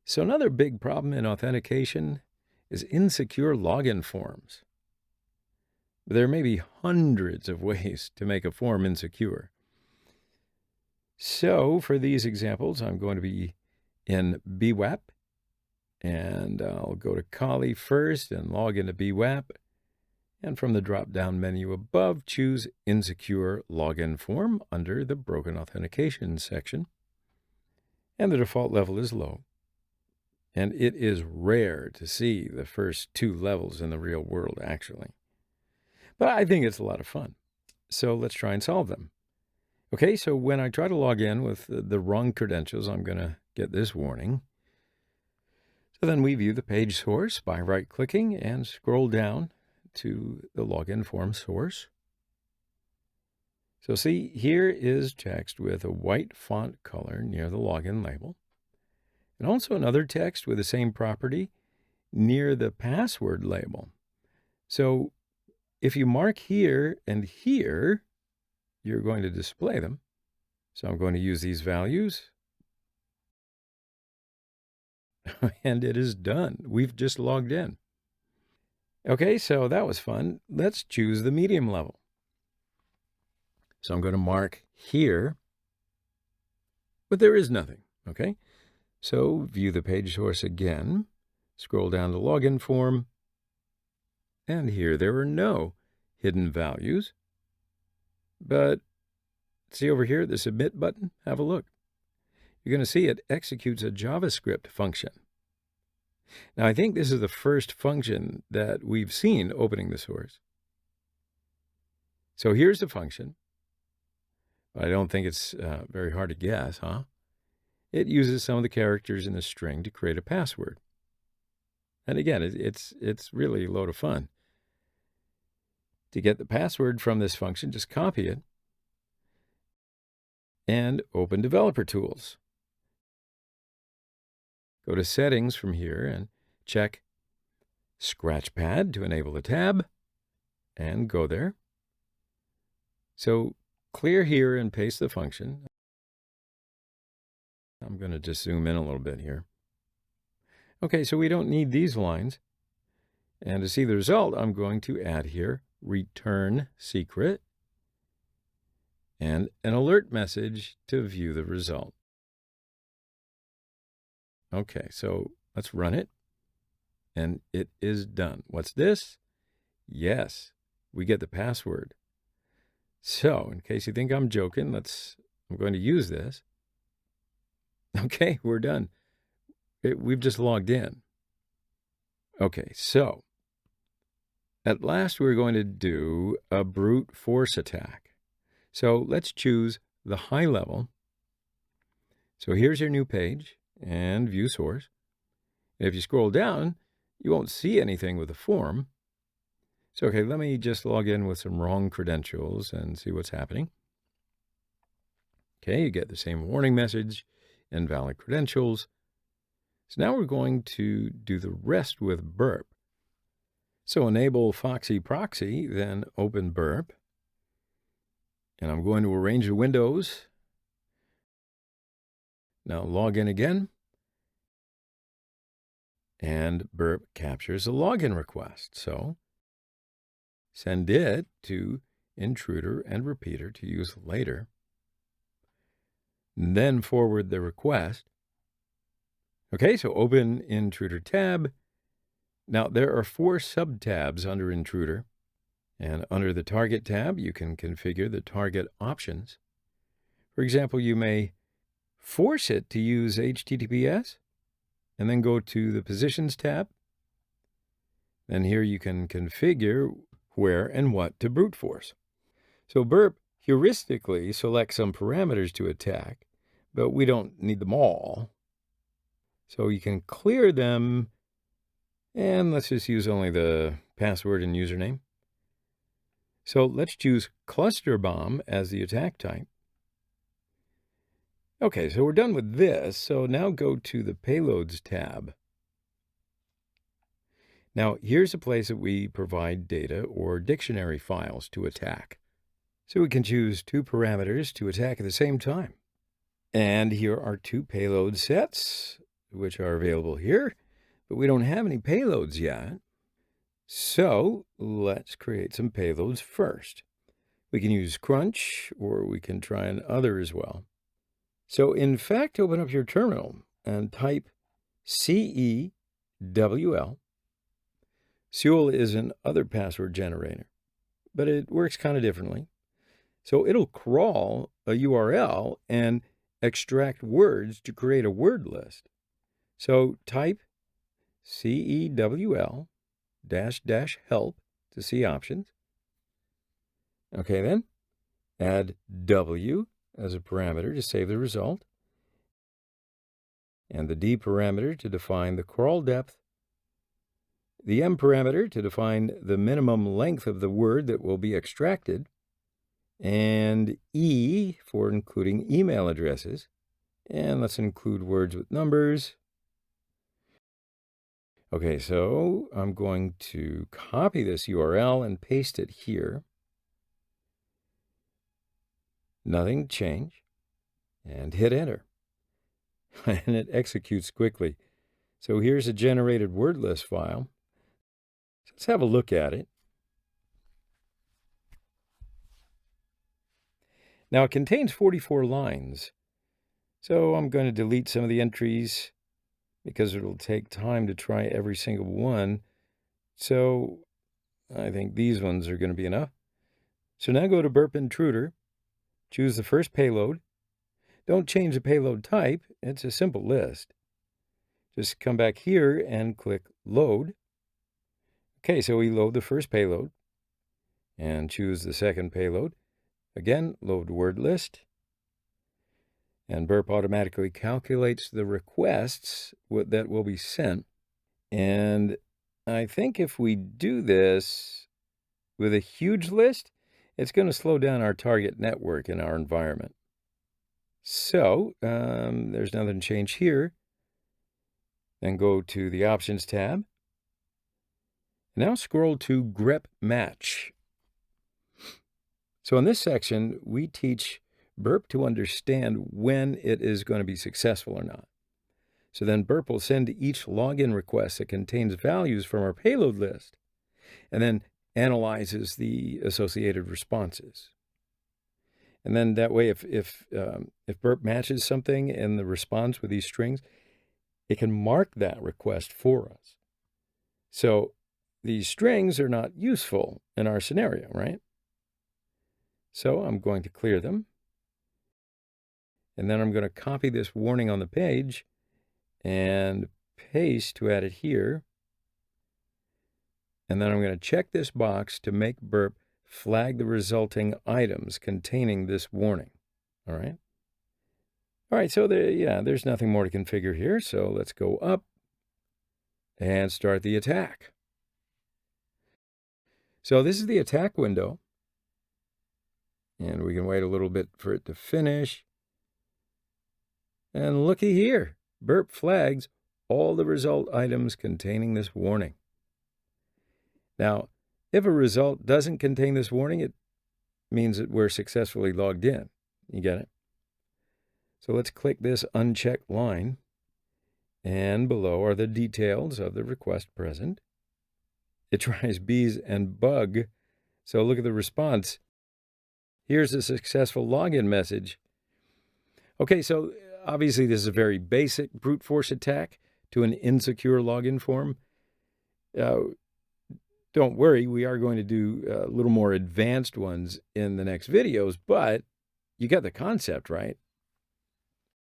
So another big problem in authentication is insecure login forms. There may be hundreds of ways to make a form insecure. So for these examples, I'm going to be in BWAP, and I'll go to Kali first and log into BWAP. And from the drop-down menu above, choose Insecure Login Form under the Broken Authentication section. And the default level is low. And it is rare to see the first two levels in the real world, actually. But I think it's a lot of fun. So let's try and solve them. Okay, so when I try to log in with the wrong credentials, I'm going to get this warning. So then we view the page source by right-clicking and scroll down to the login form source. So see, here is text with a white font color near the login label, and also another text with the same property near the password label. So if you mark here and here, you're going to display them. So I'm going to use these values. And it is done. We've just logged in. Okay, so that was fun. Let's choose the medium level. So I'm going to mark here, but there is nothing, okay? So view the page source again, scroll down to login form, and here there are no hidden values. But see over here, the submit button, have a look. You're going to see it executes a JavaScript function. Now, I think this is the first function that we've seen opening the source. So here's the function. I don't think it's very hard to guess, huh? It uses some of the characters in the string to create a password. And again, it's really a load of fun. To get the password from this function, just copy it and open Developer Tools. Go to Settings from here and check Scratchpad to enable the tab, and go there. So clear here and paste the function. I'm going to just zoom in a little bit here. Okay, so we don't need these lines. And to see the result, I'm going to add here return secret and an alert message to view the result. Okay, so let's run it. And it is done. What's this? Yes, we get the password. So, in case you think I'm joking, I'm going to use this. Okay, we're done. We've just logged in. Okay, so at last we're going to do a brute force attack. So let's choose the high level. So here's your new page and view source. If you scroll down, you won't see anything with the form. So, okay, let me just log in with some wrong credentials and see what's happening. Okay, you get the same warning message, invalid credentials. So now we're going to do the rest with burp. So enable Foxy Proxy, then open burp. And I'm going to arrange the windows. Now log in again. And burp captures a login request. So send it to intruder and repeater to use later. And then forward the request. Okay, so open Intruder tab. Now there are 4 sub-tabs under Intruder. And under the Target tab, you can configure the target options. For example, you may force it to use HTTPS. And then go to the Positions tab. Then here you can configure where and what to brute force. So burp heuristically selects some parameters to attack, but we don't need them all. So you can clear them, and let's just use only the password and username. So let's choose Cluster Bomb as the attack type. Okay, so we're done with this, so now go to the Payloads tab. Now, here's a place that we provide data or dictionary files to attack. So we can choose 2 parameters to attack at the same time. And here are 2 payload sets. which are available here, but we don't have any payloads yet. So let's create some payloads first. We can use Crunch, or we can try another as well. So in fact, open up your terminal and type CEWL. Seul is an other password generator, but it works kind of differently. So it'll crawl a URL and extract words to create a word list. So type CEWL --help to see options. Okay, then add W as a parameter to save the result, and the D parameter to define the crawl depth, the M parameter to define the minimum length of the word that will be extracted, and E for including email addresses. And let's include words with numbers. Okay, so I'm going to copy this URL and paste it here. Nothing to change, and hit enter. And it executes quickly. So here's a generated word list file. Let's have a look at it. Now it contains 44 lines. So I'm going to delete some of the entries because it'll take time to try every single one. So I think these ones are going to be enough. So now go to Burp Intruder, choose the first payload. Don't change the payload type. It's a simple list. Just come back here and click Load. Okay, so we load the first payload and choose the second payload. Again, load word list. And Burp automatically calculates the requests that will be sent. And I think if we do this with a huge list, it's going to slow down our target network in our environment. So there's nothing to change here. Then go to the Options tab. Now scroll to grep match. So in this section, we teach Burp to understand when it is going to be successful or not. So then Burp will send each login request that contains values from our payload list, and then analyzes the associated responses. And then that way, if Burp matches something in the response with these strings, it can mark that request for us. So these strings are not useful in our scenario, right? So I'm going to clear them. And then I'm going to copy this warning on the page and paste to add it here. And then I'm going to check this box to make Burp flag the resulting items containing this warning. All right. All right, so there's nothing more to configure here. So let's go up and start the attack. So this is the attack window. And we can wait a little bit for it to finish. And looky here, Burp flags all the result items containing this warning. Now, if a result doesn't contain this warning, it means that we're successfully logged in. You get it? So let's click this unchecked line. And below are the details of the request present. It tries bees and bug. So look at the response. Here's a successful login message. Okay, so obviously this is a very basic brute force attack to an insecure login form. Don't worry, we are going to do a little more advanced ones in the next videos, but you get the concept, right?